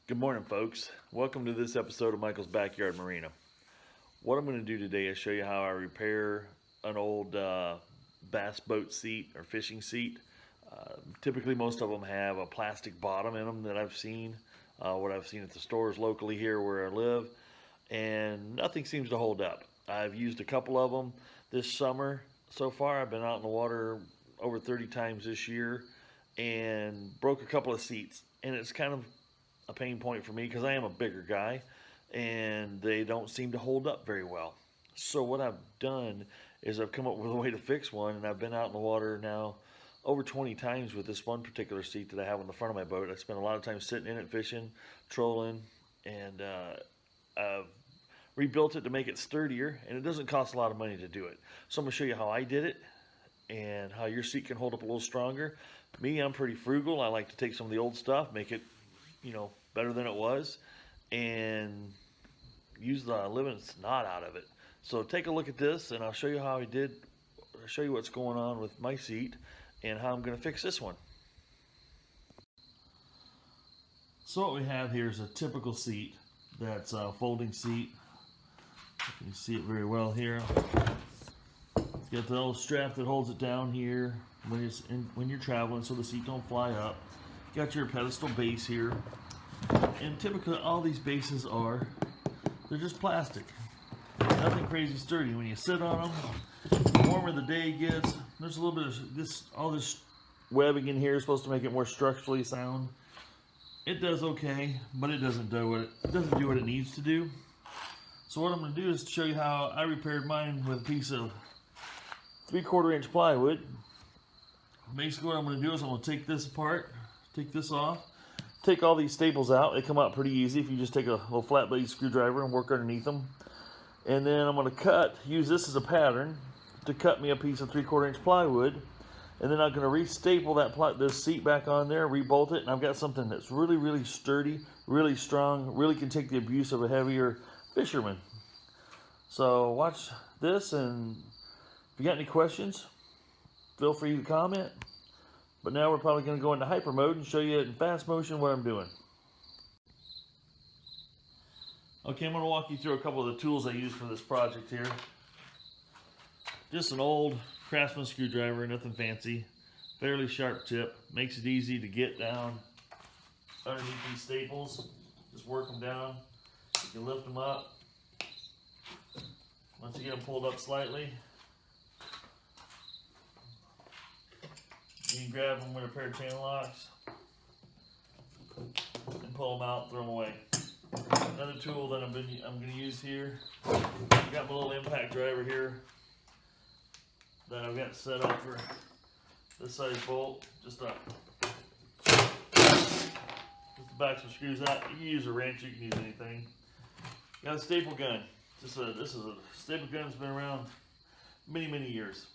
Good morning, folks. Welcome to this episode of Michael's Backyard Marina. What I'm going to do today is show you how I repair an old bass boat seat or fishing seat. Typically, most of them have a plastic bottom in them that I've seen, what I've seen at the stores locally here where I live, and nothing seems to hold up. I've used a couple of them this summer so far. I've been out in the water over 30 times this year and broke a couple of seats, and it's kind of a pain point for me because I am a bigger guy and they don't seem to hold up very well. So what I've done is I've come up with a way to fix one, and I've been out in the water now over 20 times with this one particular seat that I have on the front of my boat. I spend a lot of time sitting in it, fishing, trolling, and I've rebuilt it to make it sturdier, and it doesn't cost a lot of money to do it. So I'm going to show you how I did it and how your seat can hold up a little stronger. Me, I'm pretty frugal. I like to take some of the old stuff, make it, better than it was, and use the living snot out of it. So take a look at this, and I'll show you how I did. I'll show you what's going on with my seat and how I'm going to fix this one. So what we have here is a typical seat. That's a folding seat. You can see it very well here. It's got the little strap that holds it down here when you're traveling, so the seat don't fly up. Got your pedestal base here. And typically all these bases they're just plastic. Nothing crazy sturdy. When you sit on them, the warmer the day gets, there's a little bit of all this webbing in here is supposed to make it more structurally sound. It does okay, but it doesn't do what it needs to do. So what I'm going to do is show you how I repaired mine with a piece of 3/4 inch plywood. Basically what I'm going to do is I'm going to take this apart, take this off, take all these staples out. They come out pretty easy if you just take a little flat blade screwdriver and work underneath them. And then I'm going to use this as a pattern to cut me a piece of 3/4 inch plywood. And then I'm going to re-staple this seat back on there, re-bolt it, and I've got something that's really, really sturdy, really strong, really can take the abuse of a heavier fisherman. So watch this, and if you got any questions, feel free to comment. But now we're probably going to go into hyper mode and show you in fast motion what I'm doing. Okay, I'm going to walk you through a couple of the tools I use for this project here. Just an old Craftsman screwdriver, nothing fancy. Fairly sharp tip. Makes it easy to get down underneath these staples. Just work them down. You can lift them up. Once you get them pulled up slightly, you can grab them with a pair of chain locks and pull them out, throw them away. Another tool that I'm going to use here, I've got my little impact driver here that I've got set up for this size bolt. Just to back some screws out. You can use a wrench, you can use anything. Got a staple gun. This is a staple gun that's been around many, many years.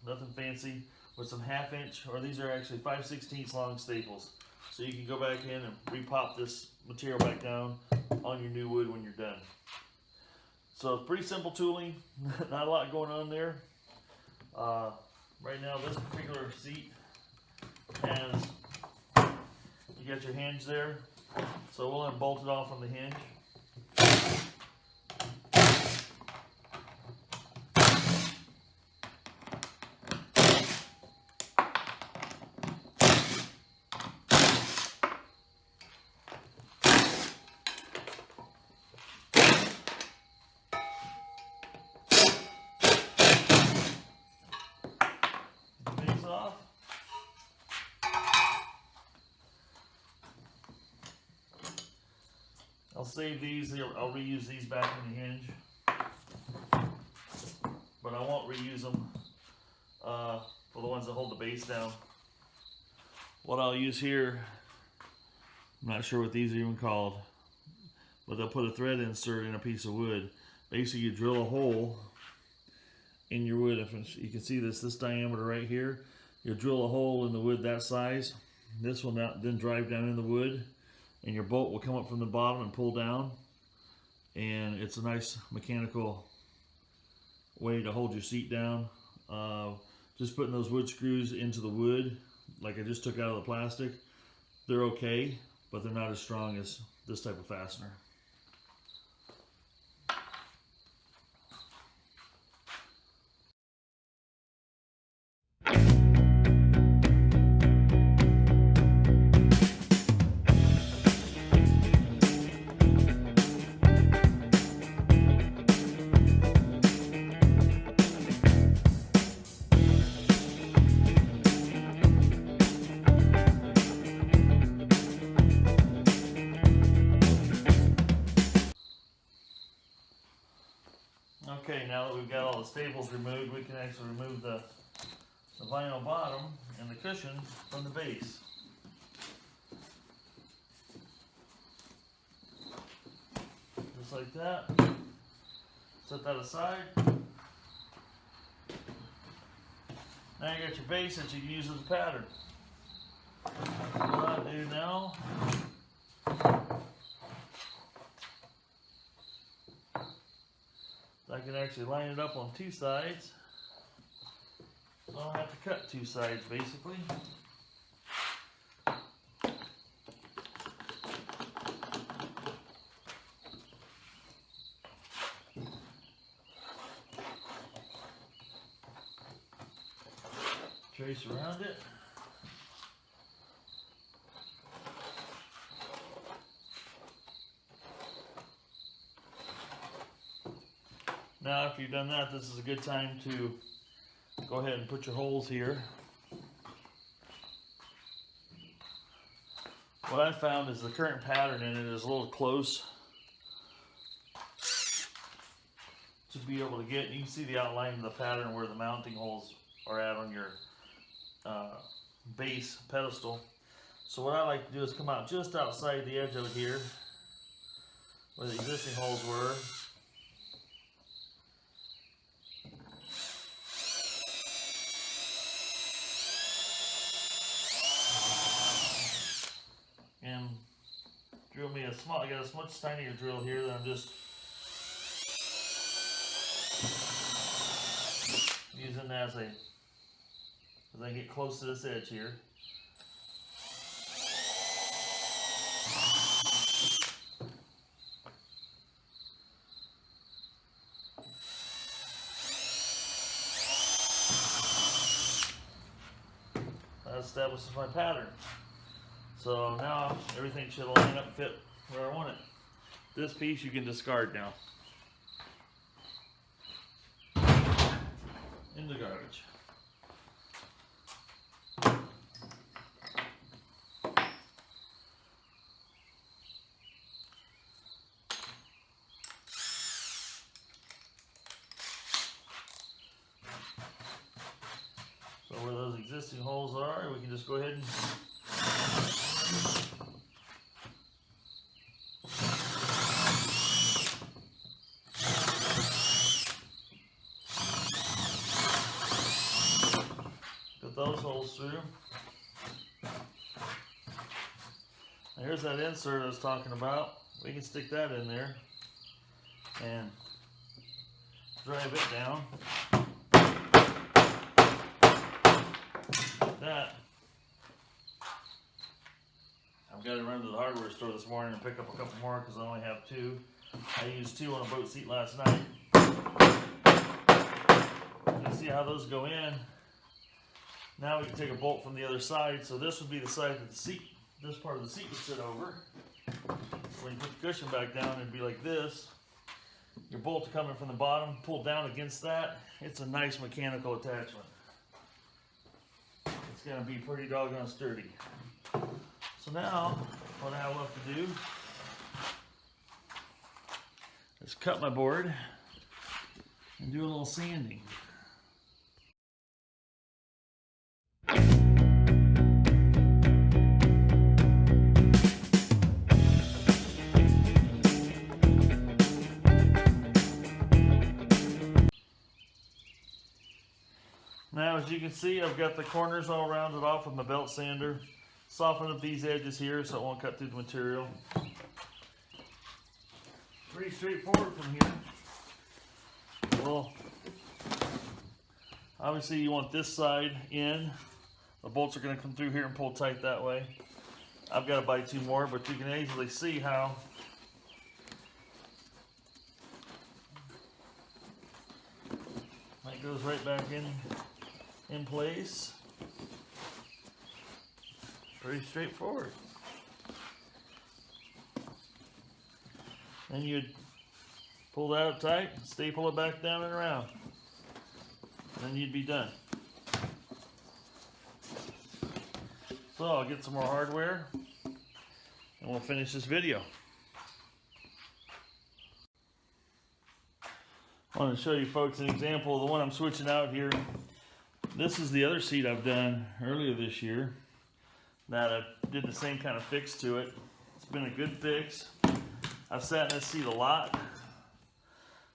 Nothing fancy. With some 1/2 inch, or these are actually 5/16 long staples. So you can go back in and repop this material back down on your new wood when you're done. So it's pretty simple tooling, not a lot going on there. Right now this particular seat has, you got your hinge there, so we'll unbolt it off from the hinge. Off. I'll save these. I'll reuse these back in the hinge, but I won't reuse them for the ones that hold the base down. What I'll use here, I'm not sure what these are even called, but they'll put a thread insert in a piece of wood. Basically, you drill a hole in your wood. If you can see this diameter right here. You'll drill a hole in the wood that size. This will then drive down in the wood, and your bolt will come up from the bottom and pull down. And it's a nice mechanical way to hold your seat down. Just putting those wood screws into the wood, like I just took out of the plastic, they're okay. but they're not as strong as this type of fastener. Okay, now that we've got all the staples removed, we can actually remove the vinyl bottom and the cushion from the base. Just like that. Set that aside. Now you got your base that you can use as a pattern. What I do now, I can actually line it up on two sides. So I don't have to cut two sides basically. Trace around it. Now after you've done that, this is a good time to go ahead and put your holes here. What I found is the current pattern in it is a little close to be able to get. You can see the outline of the pattern where the mounting holes are at on your base pedestal. So what I like to do is come out just outside the edge of it here, where the existing holes were. And drill me a small, I got a much tinier drill here that I'm just using as I get close to this edge here. That establishes my pattern. So now everything should line up and fit where I want it. This piece you can discard now. In the garbage. So where those existing holes are, we can just go ahead and put those holes through. Now here's that insert I was talking about. We can stick that in there and drive it down like that. I've got to run to the hardware store this morning and pick up a couple more because I only have two. I used two on a boat seat last night. You can see how those go in. Now we can take a bolt from the other side. So this would be the side that the seat, this part of the seat would sit over. When you put the cushion back down, it'd be like this. Your bolt coming from the bottom, pulled down against that. It's a nice mechanical attachment. It's going to be pretty doggone sturdy. So now, what I have left to do is cut my board and do a little sanding. Now, as you can see, I've got the corners all rounded off with my belt sander. Soften up these edges here so it won't cut through the material. Pretty straightforward from here. Well, obviously you want this side in. The bolts are going to come through here and pull tight that way. I've got to buy 2 more, but you can easily see how that goes right back in place. Pretty straightforward. Then you'd pull that up tight, staple it back down and around. Then you'd be done. So I'll get some more hardware and we'll finish this video. I want to show you folks an example of the one I'm switching out here. This is the other seat I've done earlier this year that I did the same kind of fix to it. It's been a good fix. I've sat in this seat a lot.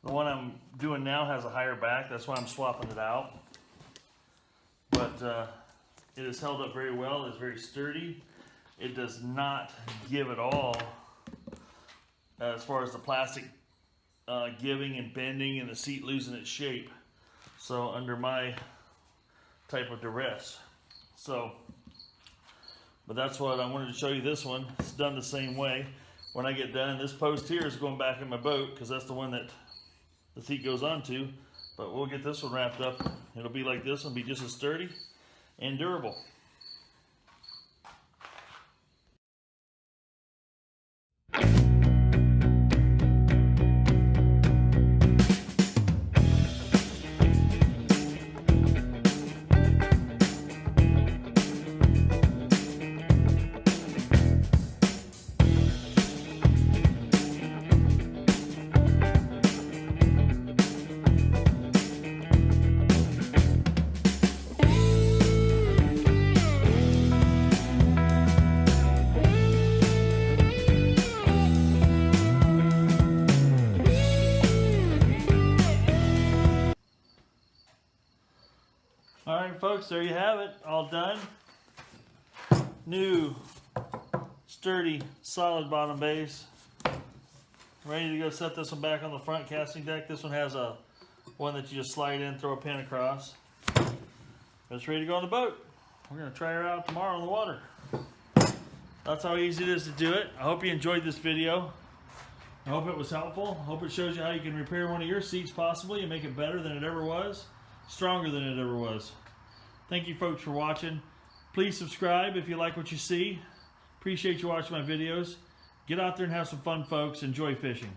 The one I'm doing now has a higher back, that's why I'm swapping it out. But it has held up very well, it's very sturdy. It does not give at all as far as the plastic giving and bending and the seat losing its shape. So under my type of duress. But that's what I wanted to show you. This one, it's done the same way. When I get done, this post here is going back in my boat because that's the one that the seat goes onto. But we'll get this one wrapped up. It'll be like this one, be just as sturdy and durable. Alright folks, there you have it, all done. New, sturdy, solid bottom base. Ready to go set this one back on the front casting deck. This one has a one that you just slide in, throw a pin across. It's ready to go on the boat. We're going to try her out tomorrow in the water. That's how easy it is to do it. I hope you enjoyed this video. I hope it was helpful. I hope it shows you how you can repair one of your seats possibly and make it better than it ever was. Stronger than it ever was. Thank you folks for watching. Please subscribe if you like what you see. Appreciate you watching my videos. Get out there and have some fun, folks. Enjoy fishing.